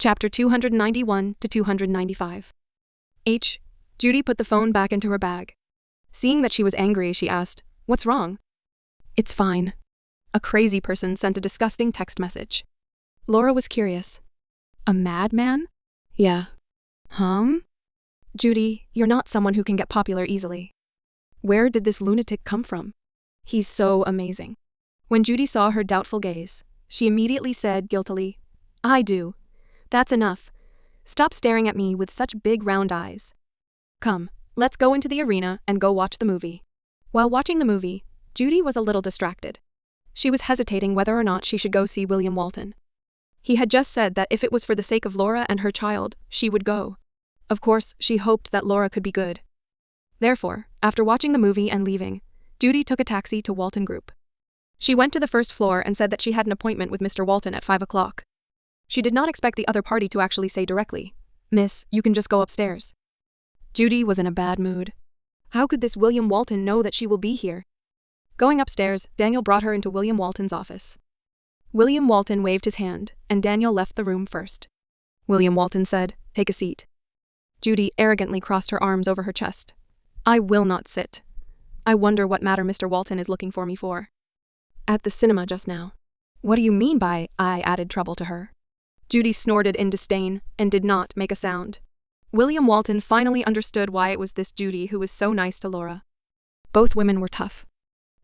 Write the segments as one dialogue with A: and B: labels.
A: Chapter 291 to 295. Judy put the phone back into her bag. Seeing that she was angry, she asked, "What's wrong?" "It's fine. A crazy person sent a disgusting text message." Laura was curious. "A madman?" "Yeah." "Judy, you're not someone who can get popular easily. Where did this lunatic come from? He's so amazing." When Judy saw her doubtful gaze, she immediately said guiltily, "I do. That's enough. Stop staring at me with such big round eyes. Come, let's go into the arena and go watch the movie." While watching the movie, Judy was a little distracted. She was hesitating whether or not she should go see William Walton. He had just said that if it was for the sake of Laura and her child, she would go. Of course, she hoped that Laura could be good. Therefore, after watching the movie and leaving, Judy took a taxi to Walton Group. She went to the first floor and said that she had an appointment with Mr. Walton at 5 o'clock. She did not expect the other party to actually say directly, "Miss, you can just go upstairs." Judy was in a bad mood. How could this William Walton know that she will be here? Going upstairs, Daniel brought her into William Walton's office. William Walton waved his hand, and Daniel left the room first. William Walton said, "Take a seat." Judy arrogantly crossed her arms over her chest. "I will not sit. I wonder what matter Mr. Walton is looking for me for." "At the cinema just now." "What do you mean by I added trouble to her?" Judy snorted in disdain and did not make a sound. William Walton finally understood why it was this Judy who was so nice to Laura. Both women were tough.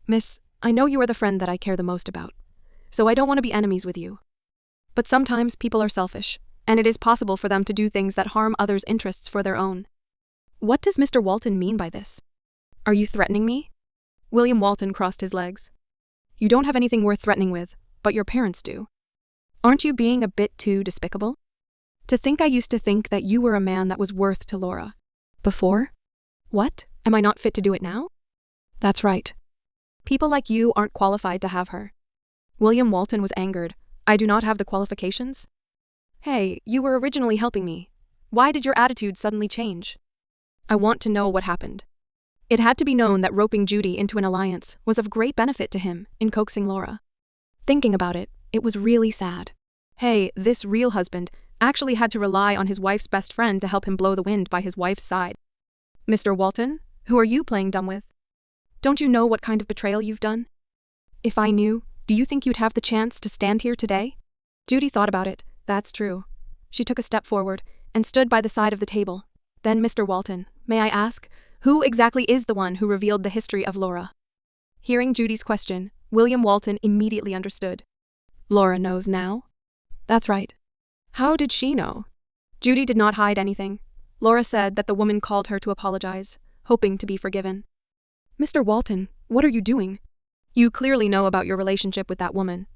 A: "Miss, I know you are the friend that I care the most about, so I don't want to be enemies with you. But sometimes people are selfish, and it is possible for them to do things that harm others' interests for their own." "What does Mr. Walton mean by this? Are you threatening me?" William Walton crossed his legs. "You don't have anything worth threatening with, but your parents do. Aren't you being a bit too despicable? To think I used to think that you were a man that was worth to Laura. Before? What? Am I not fit to do it now?" "That's right. People like you aren't qualified to have her." William Walton was angered. "I do not have the qualifications?" "Hey, you were originally helping me. Why did your attitude suddenly change?" "I want to know what happened." It had to be known that roping Judy into an alliance was of great benefit to him in coaxing Laura. Thinking about it, it was really sad. Hey, this real husband actually had to rely on his wife's best friend to help him blow the wind by his wife's side. "Mr. Walton, who are you playing dumb with? Don't you know what kind of betrayal you've done? If I knew, do you think you'd have the chance to stand here today?" Judy thought about it. That's true. She took a step forward and stood by the side of the table. "Then, Mr. Walton, may I ask, who exactly is the one who revealed the history of Laura?" Hearing Judy's question, William Walton immediately understood. "Laura knows now?" "That's right." "How did she know?" Judy did not hide anything. Laura said that the woman called her to apologize, hoping to be forgiven. "Mr. Walton, what are you doing? You clearly know about your relationship with that woman.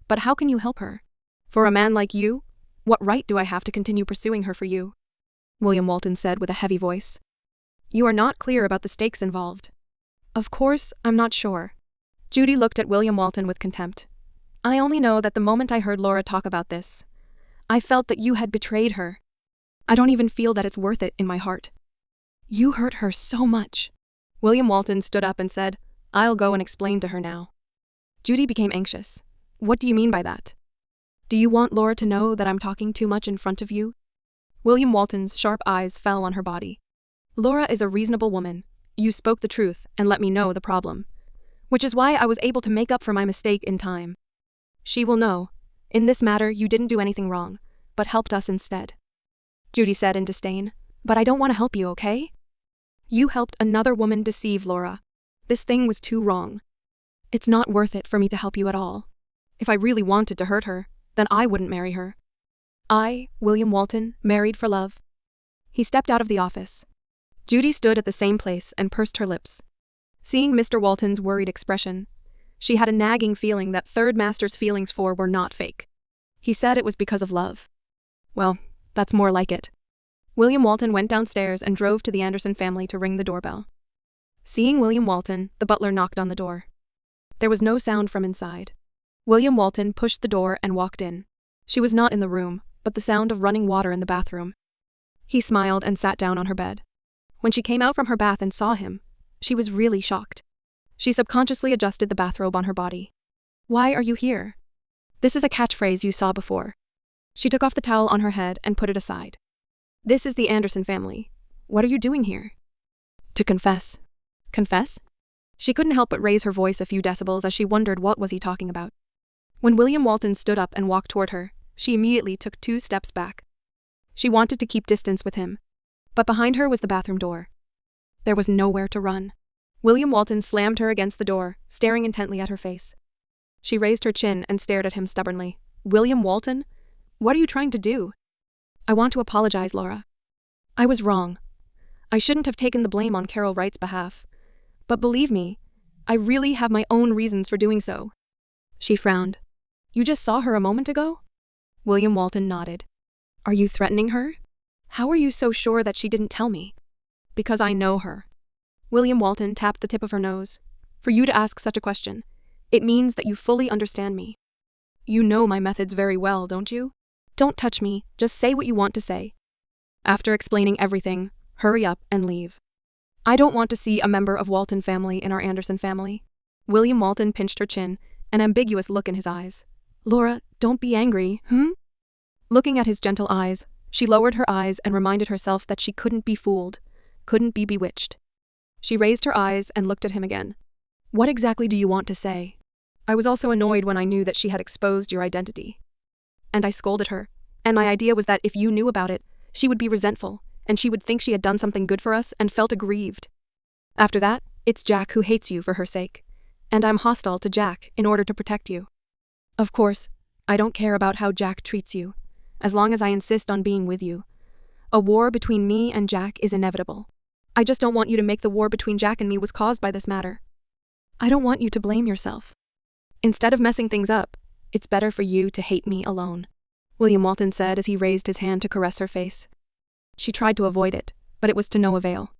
A: But how can you help her? For a man like you, what right do I have to continue pursuing her for you?" William Walton said with a heavy voice. "You are not clear about the stakes involved." "Of course, I'm not sure." Judy looked at William Walton with contempt. "I only know that the moment I heard Laura talk about this, I felt that you had betrayed her. I don't even feel that it's worth it in my heart. You hurt her so much." William Walton stood up and said, "I'll go and explain to her now." Judy became anxious. "What do you mean by that? Do you want Laura to know that I'm talking too much in front of you?" William Walton's sharp eyes fell on her body. "Laura is a reasonable woman. You spoke the truth and let me know the problem, which is why I was able to make up for my mistake in time. She will know. In this matter, you didn't do anything wrong, but helped us instead." Judy said in disdain, "But I don't want to help you, okay? You helped another woman deceive Laura. This thing was too wrong. It's not worth it for me to help you at all. If I really wanted to hurt her, then I wouldn't marry her. I, William Walton, married for love." He stepped out of the office. Judy stood at the same place and pursed her lips. Seeing Mr. Walton's worried expression, she had a nagging feeling that Third Master's feelings for were not fake. He said it was because of love. Well, that's more like it. William Walton went downstairs and drove to the Anderson family to ring the doorbell. Seeing William Walton, the butler knocked on the door. There was no sound from inside. William Walton pushed the door and walked in. She was not in the room, but the sound of running water in the bathroom. He smiled and sat down on her bed. When she came out from her bath and saw him, she was really shocked. She subconsciously adjusted the bathrobe on her body. "Why are you here?" "This is a catchphrase you saw before. She took off the towel on her head and put it aside. This is the Anderson family. What are you doing here? To confess. Confess? She couldn't help but raise her voice a few decibels as she wondered what was he talking about. When William Walton stood up and walked toward her, she immediately took 2 steps back. She wanted to keep distance with him, but behind her was the bathroom door. There was nowhere to run. William Walton slammed her against the door, staring intently at her face. She raised her chin and stared at him stubbornly. William Walton? What are you trying to do? I want to apologize, Laura. I was wrong. I shouldn't have taken the blame on Carol Wright's behalf. But believe me, I really have my own reasons for doing so. She frowned. You just saw her a moment ago? William Walton nodded. Are you threatening her? How are you so sure that she didn't tell me? Because I know her. William Walton tapped the tip of her nose. For you to ask such a question, it means that you fully understand me. You know my methods very well, don't you? Don't touch me, just say what you want to say. After explaining everything, hurry up and leave. I don't want to see a member of Walton family in our Anderson family. William Walton pinched her chin, an ambiguous look in his eyes. Laura, don't be angry, Looking at his gentle eyes, she lowered her eyes and reminded herself that she couldn't be fooled, couldn't be bewitched. She raised her eyes and looked at him again. What exactly do you want to say? I was also annoyed when I knew that she had exposed your identity. And I scolded her, and my idea was that if you knew about it, she would be resentful, and she would think she had done something good for us and felt aggrieved. After that, it's Jack who hates you for her sake, and I'm hostile to Jack in order to protect you. Of course, I don't care about how Jack treats you, as long as I insist on being with you. A war between me and Jack is inevitable. I just don't want you to make the war between Jack and me was caused by this matter. I don't want you to blame yourself. Instead of messing things up, it's better for you to hate me alone, William Walton said as he raised his hand to caress her face. She tried to avoid it, but it was to no avail.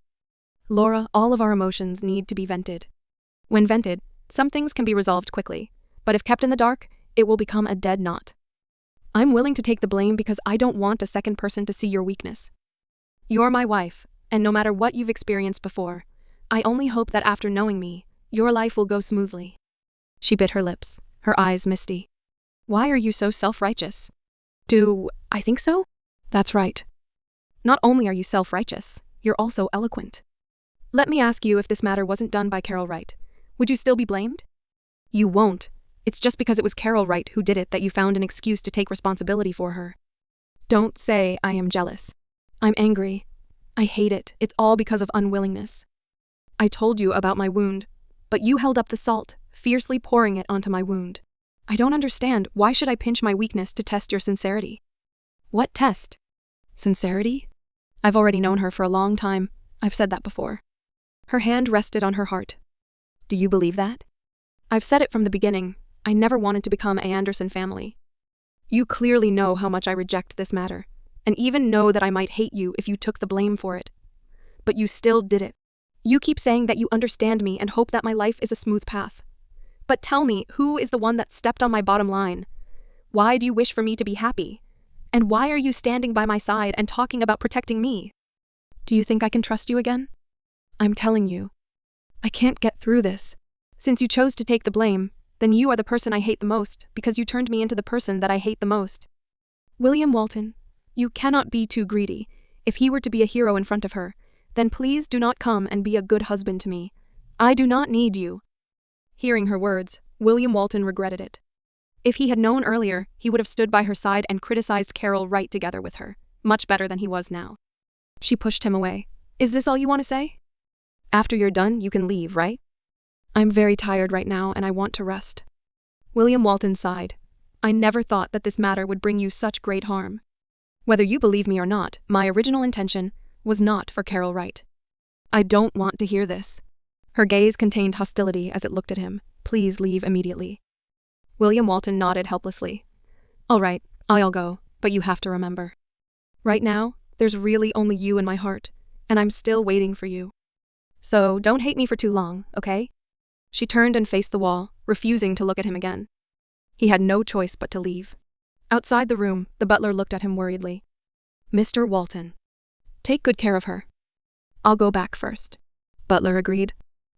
A: Laura, all of our emotions need to be vented. When vented, some things can be resolved quickly, but if kept in the dark, it will become a dead knot. I'm willing to take the blame because I don't want a second person to see your weakness. You're my wife, and no matter what you've experienced before, I only hope that after knowing me, your life will go smoothly. She bit her lips, her eyes misty. Why are you so self-righteous? Do I think so? That's right. Not only are you self-righteous, you're also eloquent. Let me ask you, if this matter wasn't done by Carol Wright, would you still be blamed? You won't. It's just because it was Carol Wright who did it that you found an excuse to take responsibility for her. Don't say I am jealous. I'm angry. I hate it. It's all because of unwillingness. I told you about my wound, but you held up the salt, fiercely pouring it onto my wound. I don't understand. Why should I pinch my weakness to test your sincerity? What test? Sincerity? I've already known her for a long time. I've said that before. Her hand rested on her heart. Do you believe that? I've said it from the beginning. I never wanted to become a Anderson family. You clearly know how much I reject this matter, and even know that I might hate you if you took the blame for it. But you still did it. You keep saying that you understand me and hope that my life is a smooth path. But tell me, who is the one that stepped on my bottom line? Why do you wish for me to be happy? And why are you standing by my side and talking about protecting me? Do you think I can trust you again? I'm telling you, I can't get through this. Since you chose to take the blame, then you are the person I hate the most, because you turned me into the person that I hate the most. William Walton, you cannot be too greedy. If he were to be a hero in front of her, then please do not come and be a good husband to me. I do not need you. Hearing her words, William Walton regretted it. If he had known earlier, he would have stood by her side and criticized Carol Wright together with her, much better than he was now. She pushed him away. Is this all you want to say? After you're done, you can leave, right? I'm very tired right now and I want to rest. William Walton sighed. I never thought that this matter would bring you such great harm. Whether you believe me or not, my original intention was not for Carol Wright. I don't want to hear this. Her gaze contained hostility as it looked at him. Please leave immediately. William Walton nodded helplessly. All right, I'll go, but you have to remember. Right now, there's really only you in my heart, and I'm still waiting for you. So don't hate me for too long, okay? She turned and faced the wall, refusing to look at him again. He had no choice but to leave. Outside the room, the butler looked at him worriedly. Mr. Walton, take good care of her. I'll go back first. Butler agreed.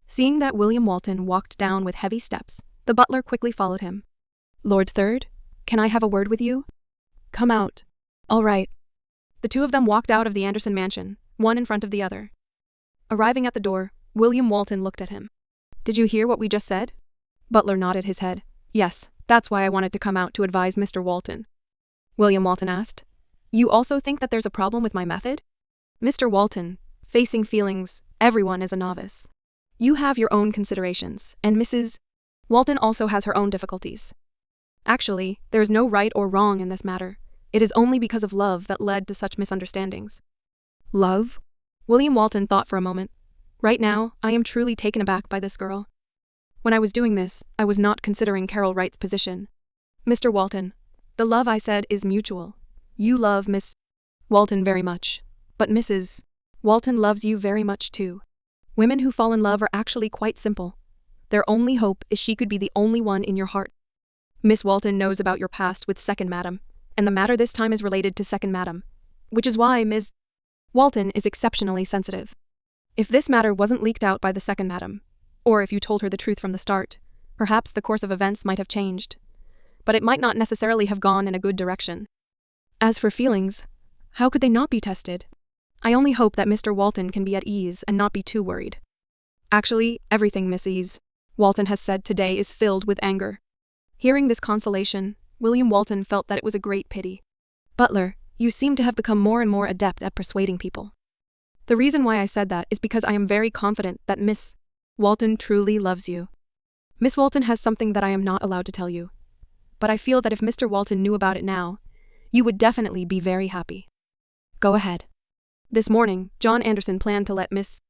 A: Seeing that William Walton walked down with heavy steps, the butler quickly followed him. Lord Third, can I have a word with you? Come out. All right. The two of them walked out of the Anderson mansion, one in front of the other. Arriving at the door, William Walton looked at him. Did you hear what we just said? Butler nodded his head. Yes, that's why I wanted to come out to advise Mr. Walton. William Walton asked. You also think that there's a problem with my method? Mr. Walton, facing feelings, everyone is a novice. You have your own considerations, and Mrs. Walton also has her own difficulties. Actually, there is no right or wrong in this matter. It is only because of love that led to such misunderstandings. Love? William Walton thought for a moment. Right now, I am truly taken aback by this girl. When I was doing this, I was not considering Carol Wright's position. Mr. Walton, the love I said is mutual. You love Miss Walton very much, but Mrs. Walton loves you very much too. Women who fall in love are actually quite simple. Their only hope is she could be the only one in your heart. Miss Walton knows about your past with Second Madam, and the matter this time is related to Second Madam, which is why Ms. Walton is exceptionally sensitive. If this matter wasn't leaked out by the Second Madam, or if you told her the truth from the start, perhaps the course of events might have changed, but it might not necessarily have gone in a good direction. As for feelings, how could they not be tested? I only hope that Mr. Walton can be at ease and not be too worried. Actually, everything Mrs. Walton has said today is filled with anger. Hearing this consolation, William Walton felt that it was a great pity. Butler, you seem to have become more and more adept at persuading people. The reason why I said that is because I am very confident that Miss Walton truly loves you. Miss Walton has something that I am not allowed to tell you. But I feel that if Mr. Walton knew about it now, you would definitely be very happy. Go ahead. This morning, John Anderson planned to let Miss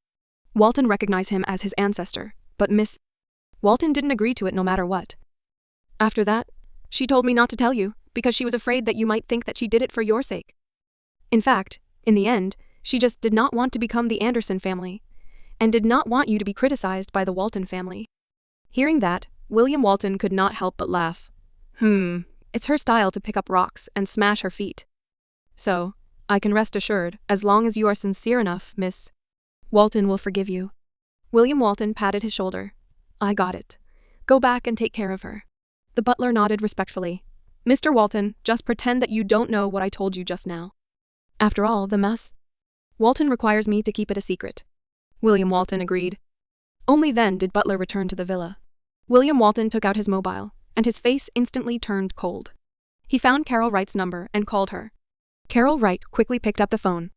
A: Walton recognize him as his ancestor, but Miss Walton didn't agree to it no matter what. After that, she told me not to tell you, because she was afraid that you might think that she did it for your sake. In fact, in the end, she just did not want to become the Anderson family, and did not want you to be criticized by the Walton family. Hearing that, William Walton could not help but laugh. It's her style to pick up rocks and smash her feet. So, I can rest assured, as long as you are sincere enough, Miss Walton will forgive you. William Walton patted his shoulder. I got it. Go back and take care of her. The butler nodded respectfully. Mr. Walton, just pretend that you don't know what I told you just now. After all, the Miss Walton requires me to keep it a secret. William Walton agreed. Only then did Butler return to the villa. William Walton took out his mobile, and his face instantly turned cold. He found Carol Wright's number and called her. Carol Wright quickly picked up the phone.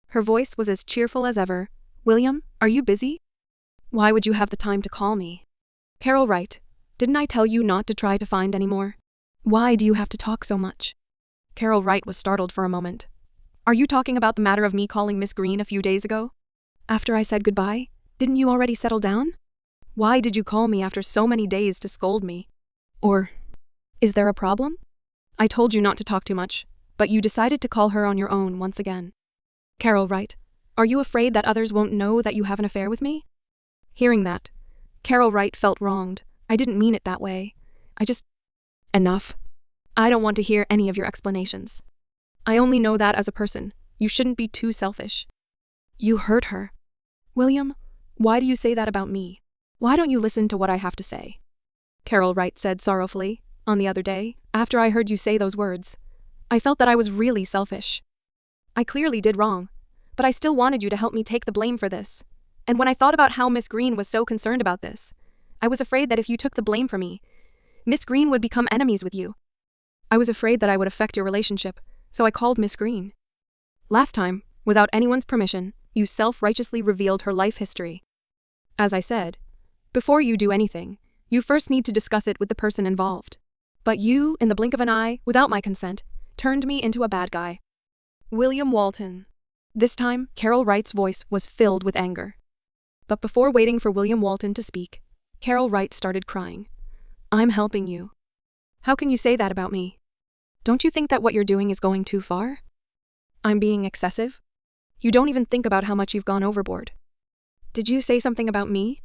A: Her voice was as cheerful as ever. William, are you busy? Why would you have the time to call me? Carol Wright, didn't I tell you not to try to find any more? Why do you have to talk so much? Carol Wright was startled for a moment. Are you talking about the matter of me calling Miss Green a few days ago? After I said goodbye, didn't you already settle down? Why did you call me after so many days to scold me? Or, is there a problem? I told you not to talk too much, but you decided to call her on your own once again. Carol Wright, are you afraid that others won't know that you have an affair with me? Hearing that, Carol Wright felt wronged. I didn't mean it that way. Enough. I don't want to hear any of your explanations. I only know that as a person, you shouldn't be too selfish. You hurt her. William, why do you say that about me? Why don't you listen to what I have to say? Carol Wright said sorrowfully, on the other day, after I heard you say those words, I felt that I was really selfish. I clearly did wrong, but I still wanted you to help me take the blame for this. And when I thought about how Miss Green was so concerned about this, I was afraid that if you took the blame for me, Miss Green would become enemies with you. I was afraid that I would affect your relationship, so I called Miss Green. Last time, without anyone's permission, you self-righteously revealed her life history. As I said, before you do anything, you first need to discuss it with the person involved. But you, in the blink of an eye, without my consent, turned me into a bad guy. William Walton. This time, Carol Wright's voice was filled with anger. But before waiting for William Walton to speak, Carol Wright started crying. I'm helping you. How can you say that about me? Don't you think that what you're doing is going too far? I'm being excessive? You don't even think about how much you've gone overboard. Did you say something about me?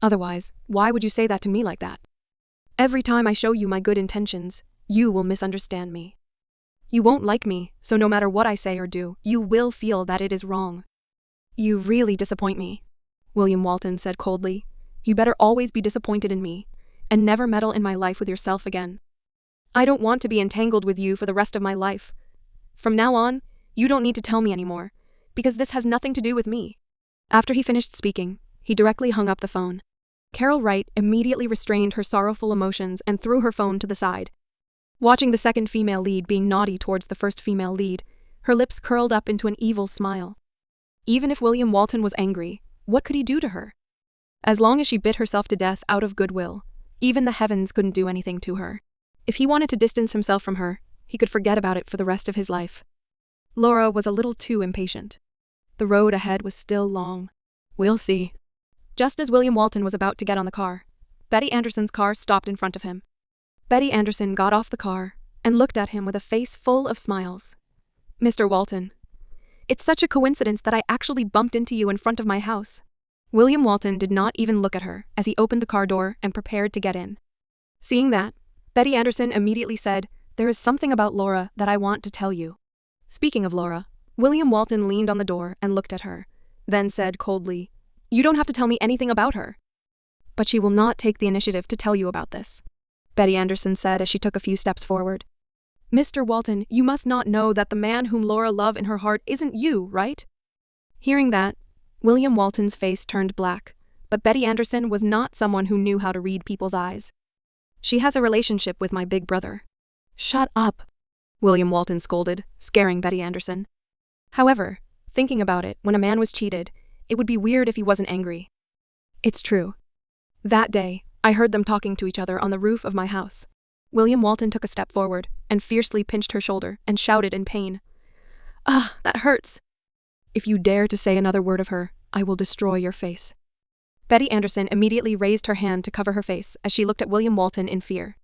A: Otherwise, why would you say that to me like that? Every time I show you my good intentions, you will misunderstand me. You won't like me, so no matter what I say or do, you will feel that it is wrong. You really disappoint me, William Walton said coldly. You better always be disappointed in me, and never meddle in my life with yourself again. I don't want to be entangled with you for the rest of my life. From now on, you don't need to tell me anymore, because this has nothing to do with me." After he finished speaking, he directly hung up the phone. Carol Wright immediately restrained her sorrowful emotions and threw her phone to the side. Watching the second female lead being naughty towards the first female lead, her lips curled up into an evil smile. Even if William Walton was angry, what could he do to her? As long as she bit herself to death out of goodwill, even the heavens couldn't do anything to her. If he wanted to distance himself from her, he could forget about it for the rest of his life. Laura was a little too impatient. The road ahead was still long. "We'll see." Just as William Walton was about to get on the car, Betty Anderson's car stopped in front of him. Betty Anderson got off the car and looked at him with a face full of smiles. "Mr. Walton, it's such a coincidence that I actually bumped into you in front of my house." William Walton did not even look at her as he opened the car door and prepared to get in. Seeing that, Betty Anderson immediately said, "There is something about Laura that I want to tell you." Speaking of Laura, William Walton leaned on the door and looked at her, then said coldly, "You don't have to tell me anything about her." "But she will not take the initiative to tell you about this," Betty Anderson said as she took a few steps forward. "Mr. Walton, you must not know that the man whom Laura loves in her heart isn't you, right?" Hearing that, William Walton's face turned black, but Betty Anderson was not someone who knew how to read people's eyes. "She has a relationship with my big brother." "Shut up," William Walton scolded, scaring Betty Anderson. However, thinking about it, when a man was cheated, it would be weird if he wasn't angry. "It's true. That day, I heard them talking to each other on the roof of my house." William Walton took a step forward and fiercely pinched her shoulder and shouted in pain, "Ugh, that hurts. If you dare to say another word of her, I will destroy your face." Betty Anderson immediately raised her hand to cover her face as she looked at William Walton in fear.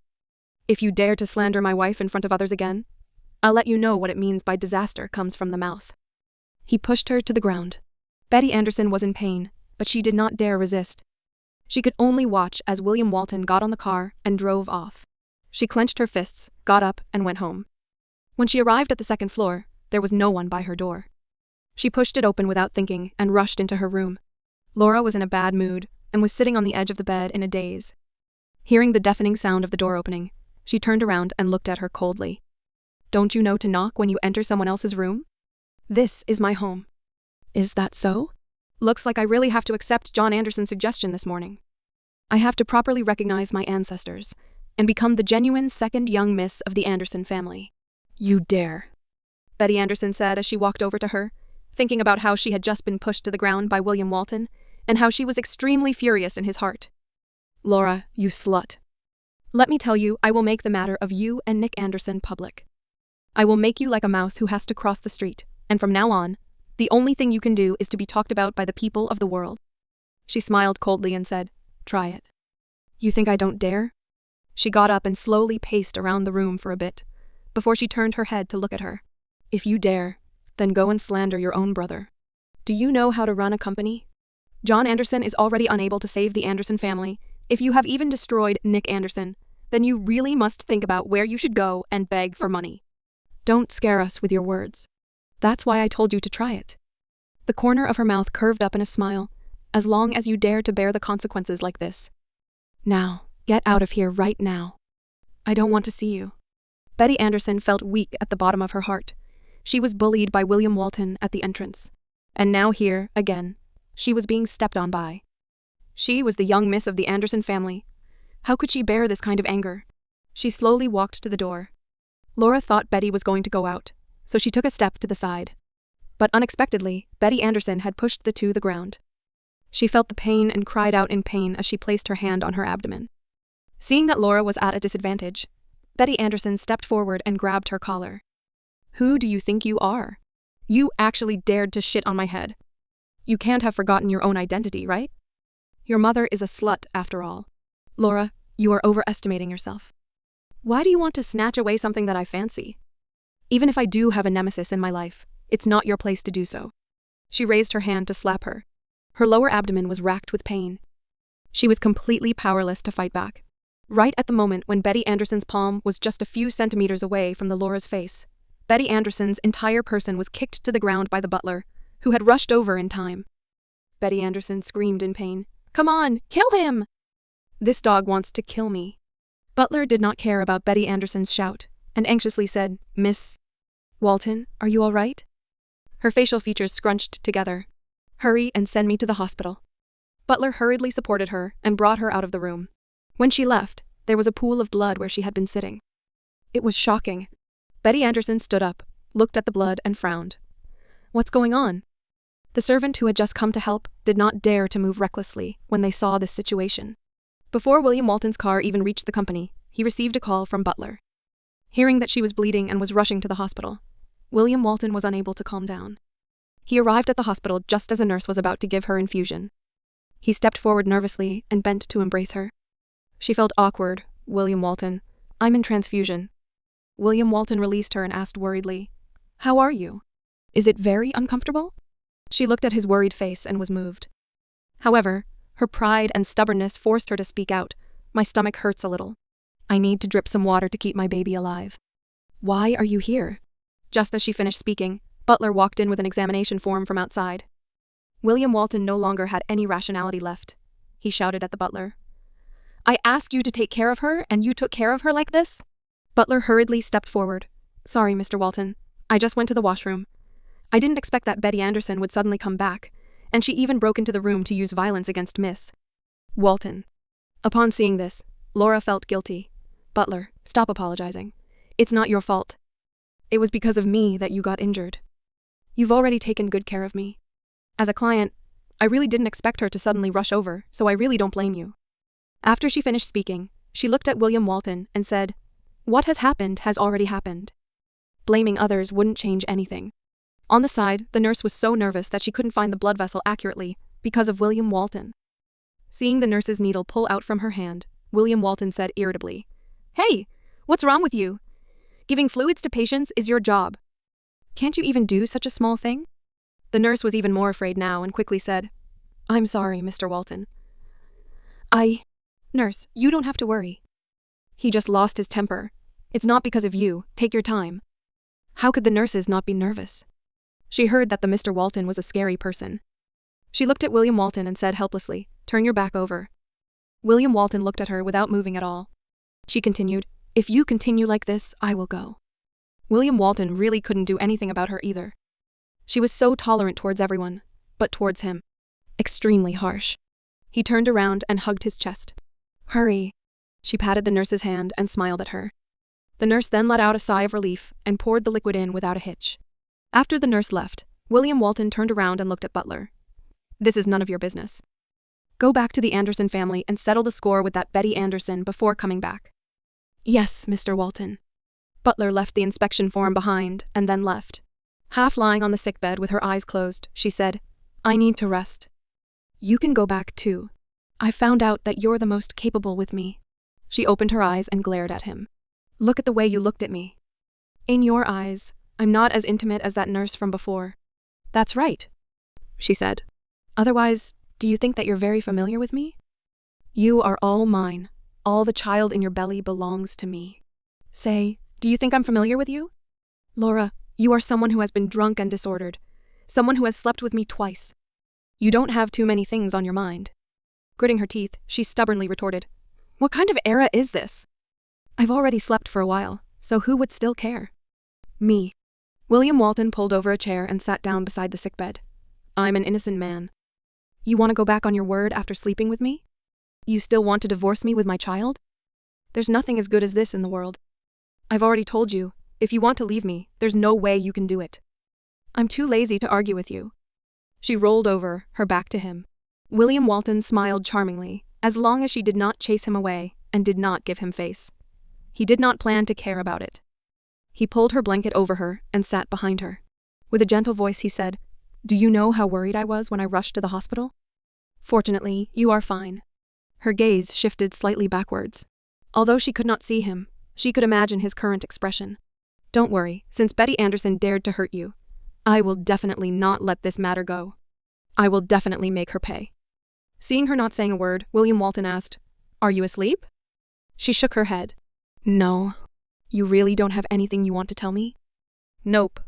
A: "If you dare to slander my wife in front of others again, I'll let you know what it means by disaster comes from the mouth." He pushed her to the ground. Betty Anderson was in pain, but she did not dare resist. She could only watch as William Walton got on the car and drove off. She clenched her fists, got up, and went home. When she arrived at the second floor, there was no one by her door. She pushed it open without thinking and rushed into her room. Laura was in a bad mood and was sitting on the edge of the bed in a daze. Hearing the deafening sound of the door opening, she turned around and looked at her coldly. "Don't you know to knock when you enter someone else's room? This is my home." "Is that so? Looks like I really have to accept John Anderson's suggestion this morning. I have to properly recognize my ancestors and become the genuine second young miss of the Anderson family." "You dare," Betty Anderson said as she walked over to her, thinking about how she had just been pushed to the ground by William Walton and how she was extremely furious in his heart. "Laura, you slut. Let me tell you, I will make the matter of you and Nick Anderson public. I will make you like a mouse who has to cross the street, and from now on, the only thing you can do is to be talked about by the people of the world." She smiled coldly and said, "Try it." "You think I don't dare?" She got up and slowly paced around the room for a bit, before she turned her head to look at her. "If you dare, then go and slander your own brother. Do you know how to run a company? John Anderson is already unable to save the Anderson family. If you have even destroyed Nick Anderson, then you really must think about where you should go and beg for money. Don't scare us with your words. That's why I told you to try it." The corner of her mouth curved up in a smile. "As long as you dare to bear the consequences like this. Now, get out of here right now. I don't want to see you." Betty Anderson felt weak at the bottom of her heart. She was bullied by William Walton at the entrance. And now here, again, she was being stepped on by. She was the young miss of the Anderson family. How could she bear this kind of anger? She slowly walked to the door. Laura thought Betty was going to go out, so she took a step to the side. But unexpectedly, Betty Anderson had pushed the two to the ground. She felt the pain and cried out in pain as she placed her hand on her abdomen. Seeing that Laura was at a disadvantage, Betty Anderson stepped forward and grabbed her collar. "Who do you think you are? You actually dared to shit on my head. You can't have forgotten your own identity, right? Your mother is a slut, after all. Laura, you are overestimating yourself. Why do you want to snatch away something that I fancy? Even if I do have a nemesis in my life, it's not your place to do so." She raised her hand to slap her. Her lower abdomen was racked with pain. She was completely powerless to fight back. Right at the moment when Betty Anderson's palm was just a few centimeters away from the Laura's face, Betty Anderson's entire person was kicked to the ground by the butler, who had rushed over in time. Betty Anderson screamed in pain, "Come on, kill him! This dog wants to kill me." Butler did not care about Betty Anderson's shout, and anxiously said, "Miss Walton, are you all right?" Her facial features scrunched together. "Hurry and send me to the hospital." Butler hurriedly supported her and brought her out of the room. When she left, there was a pool of blood where she had been sitting. It was shocking. Betty Anderson stood up, looked at the blood, and frowned. "What's going on?" The servant who had just come to help did not dare to move recklessly when they saw this situation. Before William Walton's car even reached the company, he received a call from Butler. Hearing that she was bleeding and was rushing to the hospital, William Walton was unable to calm down. He arrived at the hospital just as a nurse was about to give her infusion. He stepped forward nervously and bent to embrace her. She felt awkward. "William Walton, I'm in transfusion." William Walton released her and asked worriedly, "How are you? Is it very uncomfortable?" She looked at his worried face and was moved. However, her pride and stubbornness forced her to speak out. "My stomach hurts a little. I need to drip some water to keep my baby alive." "Why are you here?" Just as she finished speaking, Butler walked in with an examination form from outside. William Walton no longer had any rationality left. He shouted at the butler, "I asked you to take care of her, and you took care of her like this?" Butler hurriedly stepped forward. "Sorry, Mr. Walton. I just went to the washroom. I didn't expect that Betty Anderson would suddenly come back, and she even broke into the room to use violence against Miss Walton." Upon seeing this, Laura felt guilty. "Butler, stop apologizing. It's not your fault. It was because of me that you got injured. You've already taken good care of me. As a client, I really didn't expect her to suddenly rush over, so I really don't blame you." After she finished speaking, she looked at William Walton and said, "What has happened has already happened. Blaming others wouldn't change anything." On the side, the nurse was so nervous that she couldn't find the blood vessel accurately because of William Walton. Seeing the nurse's needle pull out from her hand, William Walton said irritably, "Hey, what's wrong with you? Giving fluids to patients is your job. Can't you even do such a small thing?" The nurse was even more afraid now and quickly said, "I'm sorry, Mr. Walton. Nurse, you don't have to worry. He just lost his temper. It's not because of you. Take your time." How could the nurses not be nervous? She heard that the Mr. Walton was a scary person. She looked at William Walton and said helplessly, "Turn your back over." William Walton looked at her without moving at all. She continued, "If you continue like this, I will go." William Walton really couldn't do anything about her either. She was so tolerant towards everyone, but towards him, extremely harsh. He turned around and hugged his chest. "Hurry." She patted the nurse's hand and smiled at her. The nurse then let out a sigh of relief and poured the liquid in without a hitch. After the nurse left, William Walton turned around and looked at Butler. "This is none of your business. Go back to the Anderson family and settle the score with that Betty Anderson before coming back." "Yes, Mr. Walton." Butler left the inspection form behind and then left. Half lying on the sickbed with her eyes closed, she said, "I need to rest. You can go back too. I found out that you're the most capable with me." She opened her eyes and glared at him. "Look at the way you looked at me. In your eyes, I'm not as intimate as that nurse from before." "That's right," she said. "Otherwise, do you think that you're very familiar with me? You are all mine. All the child in your belly belongs to me. Say, do you think I'm familiar with you? Laura, you are someone who has been drunk and disordered. Someone who has slept with me twice. You don't have too many things on your mind." Gritting her teeth, she stubbornly retorted, "What kind of era is this? I've already slept for a while, so who would still care?" "Me." William Walton pulled over a chair and sat down beside the sickbed. "I'm an innocent man. You want to go back on your word after sleeping with me? You still want to divorce me with my child? There's nothing as good as this in the world. I've already told you, if you want to leave me, there's no way you can do it. I'm too lazy to argue with you." She rolled over, her back to him. William Walton smiled charmingly, as long as she did not chase him away and did not give him face. He did not plan to care about it. He pulled her blanket over her and sat behind her. With a gentle voice he said, "Do you know how worried I was when I rushed to the hospital? Fortunately, you are fine." Her gaze shifted slightly backwards. Although she could not see him, she could imagine his current expression. "Don't worry, since Betty Anderson dared to hurt you, I will definitely not let this matter go. I will definitely make her pay." Seeing her not saying a word, William Walton asked, "Are you asleep?" She shook her head. "No. You really don't have anything you want to tell me?" "Nope."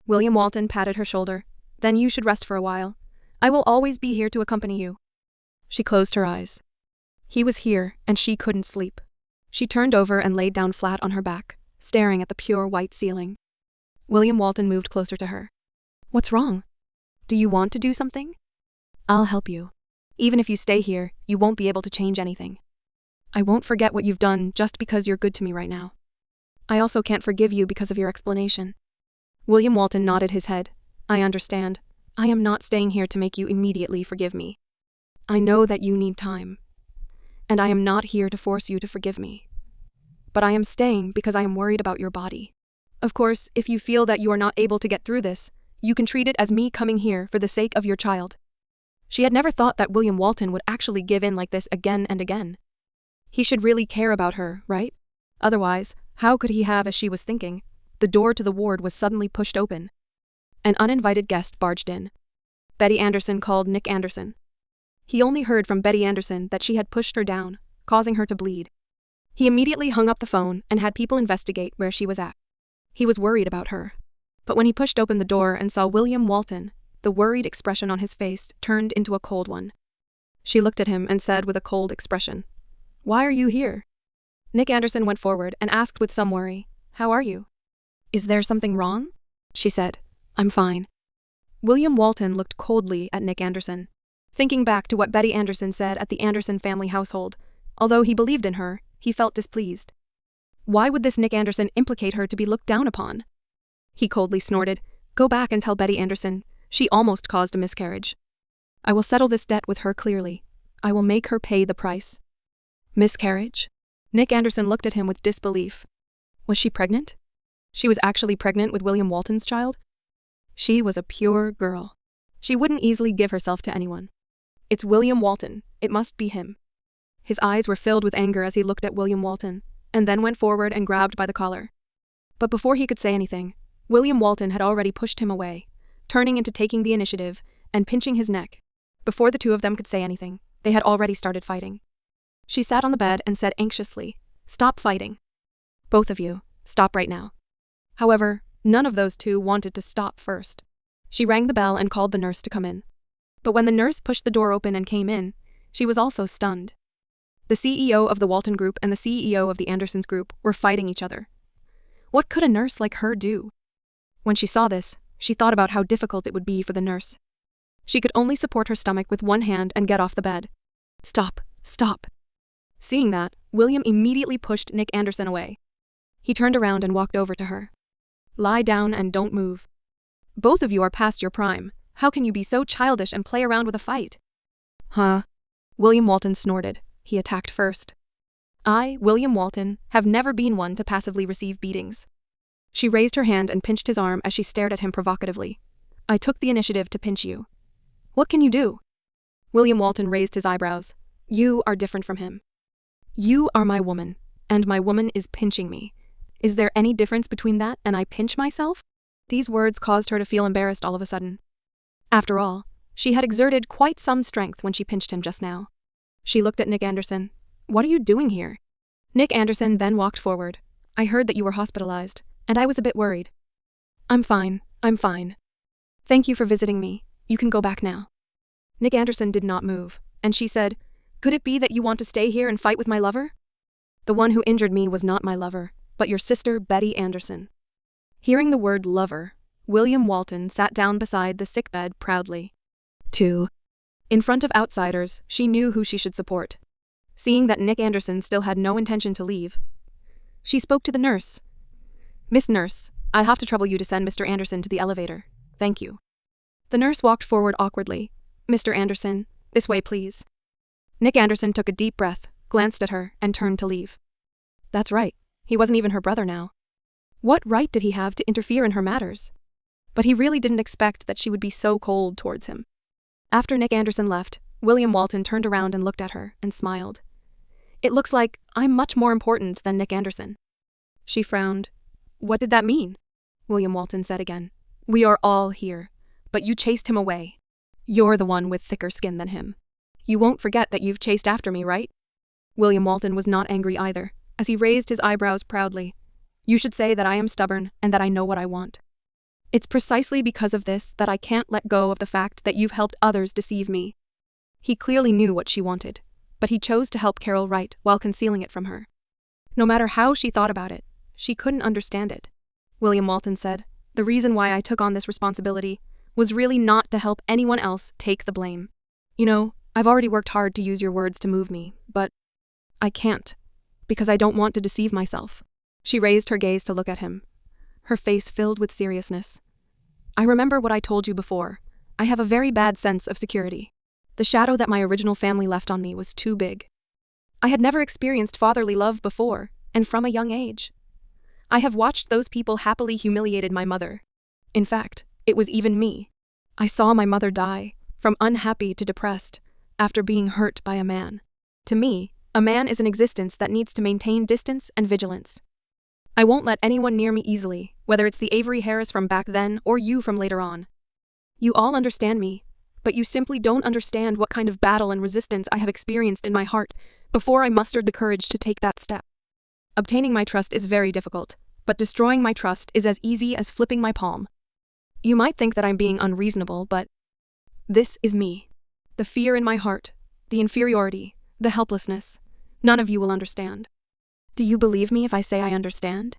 A: William Walton patted her shoulder. "Then you should rest for a while. I will always be here to accompany you." She closed her eyes. He was here, and she couldn't sleep. She turned over and laid down flat on her back, staring at the pure white ceiling. William Walton moved closer to her. What's wrong? Do you want to do something? I'll help you. Even if you stay here, you won't be able to change anything. I won't forget what you've done just because you're good to me right now. I also can't forgive you because of your explanation. William Walton nodded his head. I understand. I am not staying here to make you immediately forgive me. I know that you need time. And I am not here to force you to forgive me. But I am staying because I am worried about your body. Of course, if you feel that you are not able to get through this, you can treat it as me coming here for the sake of your child. She had never thought that William Walton would actually give in like this again and again. He should really care about her, right? Otherwise, how could he have as she was thinking? The door to the ward was suddenly pushed open. An uninvited guest barged in. Betty Anderson called Nick Anderson. He only heard from Betty Anderson that she had pushed her down, causing her to bleed. He immediately hung up the phone and had people investigate where she was at. He was worried about her. But when he pushed open the door and saw William Walton, the worried expression on his face turned into a cold one. She looked at him and said with a cold expression, "Why are you here?" Nick Anderson went forward and asked with some worry, "How are you?" "Is there something wrong?" She said, "I'm fine." William Walton looked coldly at Nick Anderson. Thinking back to what Betty Anderson said at the Anderson family household, although he believed in her, he felt displeased. Why would this Nick Anderson implicate her to be looked down upon? He coldly snorted, "Go back and tell Betty Anderson. She almost caused a miscarriage. I will settle this debt with her clearly. I will make her pay the price." Miscarriage? Nick Anderson looked at him with disbelief. Was she pregnant? She was actually pregnant with William Walton's child? She was a pure girl. She wouldn't easily give herself to anyone. It's William Walton. It must be him. His eyes were filled with anger as he looked at William Walton, and then went forward and grabbed by the collar. But before he could say anything, William Walton had already pushed him away, turning into taking the initiative and pinching his neck. Before the two of them could say anything, they had already started fighting. She sat on the bed and said anxiously, "Stop fighting. Both of you, stop right now." However, none of those two wanted to stop first. She rang the bell and called the nurse to come in. But when the nurse pushed the door open and came in, she was also stunned. The CEO of the Walton Group and the CEO of the Andersons Group were fighting each other. What could a nurse like her do? When she saw this, she thought about how difficult it would be for the nurse. She could only support her stomach with one hand and get off the bed. "Stop, stop." Seeing that, William immediately pushed Nick Anderson away. He turned around and walked over to her. "Lie down and don't move. Both of you are past your prime. How can you be so childish and play around with a fight?" "Huh?" William Walton snorted. He attacked first. "I, William Walton, have never been one to passively receive beatings." She raised her hand and pinched his arm as she stared at him provocatively. "I took the initiative to pinch you. What can you do?" William Walton raised his eyebrows. "You are different from him. You are my woman, and my woman is pinching me. Is there any difference between that and I pinch myself?" These words caused her to feel embarrassed all of a sudden. After all, she had exerted quite some strength when she pinched him just now. She looked at Nick Anderson. "What are you doing here?" Nick Anderson then walked forward. "I heard that you were hospitalized, and I was a bit worried." I'm fine. Thank you for visiting me. You can go back now." Nick Anderson did not move, and she said, "Could it be that you want to stay here and fight with my lover?" "The one who injured me was not my lover, but your sister Betty Anderson." Hearing the word lover, William Walton sat down beside the sickbed proudly. 2. In front of outsiders, she knew who she should support. Seeing that Nick Anderson still had no intention to leave, she spoke to the nurse. "Miss Nurse, I have to trouble you to send Mr. Anderson to the elevator. Thank you." The nurse walked forward awkwardly. "Mr. Anderson, this way please." Nick Anderson took a deep breath, glanced at her, and turned to leave. That's right, he wasn't even her brother now. What right did he have to interfere in her matters? But he really didn't expect that she would be so cold towards him. After Nick Anderson left, William Walton turned around and looked at her and smiled. "It looks like I'm much more important than Nick Anderson." She frowned. "What did that mean?" William Walton said again. "We are all here, but you chased him away. You're the one with thicker skin than him. You won't forget that you've chased after me, right?" William Walton was not angry either, as he raised his eyebrows proudly. "You should say that I am stubborn and that I know what I want. It's precisely because of this that I can't let go of the fact that you've helped others deceive me." He clearly knew what she wanted, but he chose to help Carol Wright while concealing it from her. No matter how she thought about it, she couldn't understand it. William Walton said, "The reason why I took on this responsibility was really not to help anyone else take the blame. You know, I've already worked hard to use your words to move me, but I can't, because I don't want to deceive myself." She raised her gaze to look at him, her face filled with seriousness. "I remember what I told you before. I have a very bad sense of security. The shadow that my original family left on me was too big. I had never experienced fatherly love before, and from a young age. I have watched those people happily humiliated my mother. In fact, it was even me. I saw my mother die, from unhappy to depressed, after being hurt by a man. To me, a man is an existence that needs to maintain distance and vigilance. I won't let anyone near me easily, whether it's the Avery Harris from back then or you from later on. You all understand me, but you simply don't understand what kind of battle and resistance I have experienced in my heart before I mustered the courage to take that step. Obtaining my trust is very difficult, but destroying my trust is as easy as flipping my palm. You might think that I'm being unreasonable, but this is me. The fear in my heart, the inferiority, the helplessness. None of you will understand. Do you believe me if I say I understand?"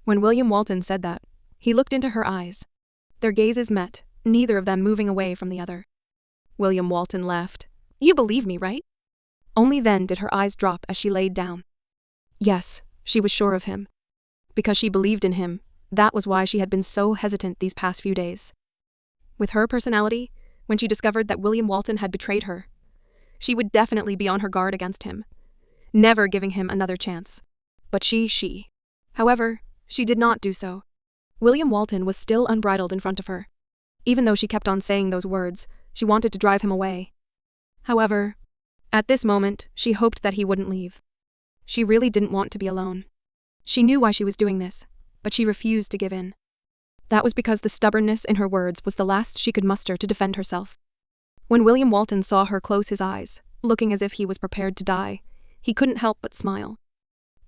A: When William Walton said that, he looked into her eyes. Their gazes met, neither of them moving away from the other. William Walton laughed. "You believe me, right?" Only then did her eyes drop as she laid down. Yes, she was sure of him. Because she believed in him, that was why she had been so hesitant these past few days. With her personality, when she discovered that William Walton had betrayed her, she would definitely be on her guard against him, never giving him another chance. But However, she did not do so. William Walton was still unbridled in front of her. Even though she kept on saying those words, she wanted to drive him away. However, at this moment, she hoped that he wouldn't leave. She really didn't want to be alone. She knew why she was doing this, but she refused to give in. That was because the stubbornness in her words was the last she could muster to defend herself. When William Walton saw her close his eyes, looking as if he was prepared to die, he couldn't help but smile.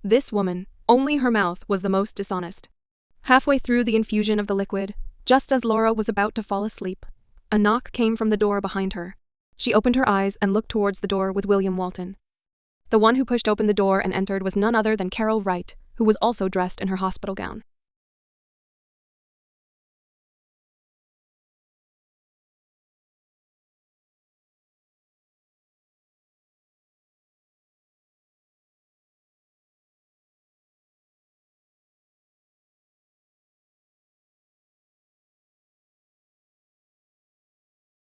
A: This woman, only her mouth was the most dishonest. Halfway through the infusion of the liquid, just as Laura was about to fall asleep, a knock came from the door behind her. She opened her eyes and looked towards the door with William Walton. The one who pushed open the door and entered was none other than Carol Wright, who was also dressed in her hospital gown.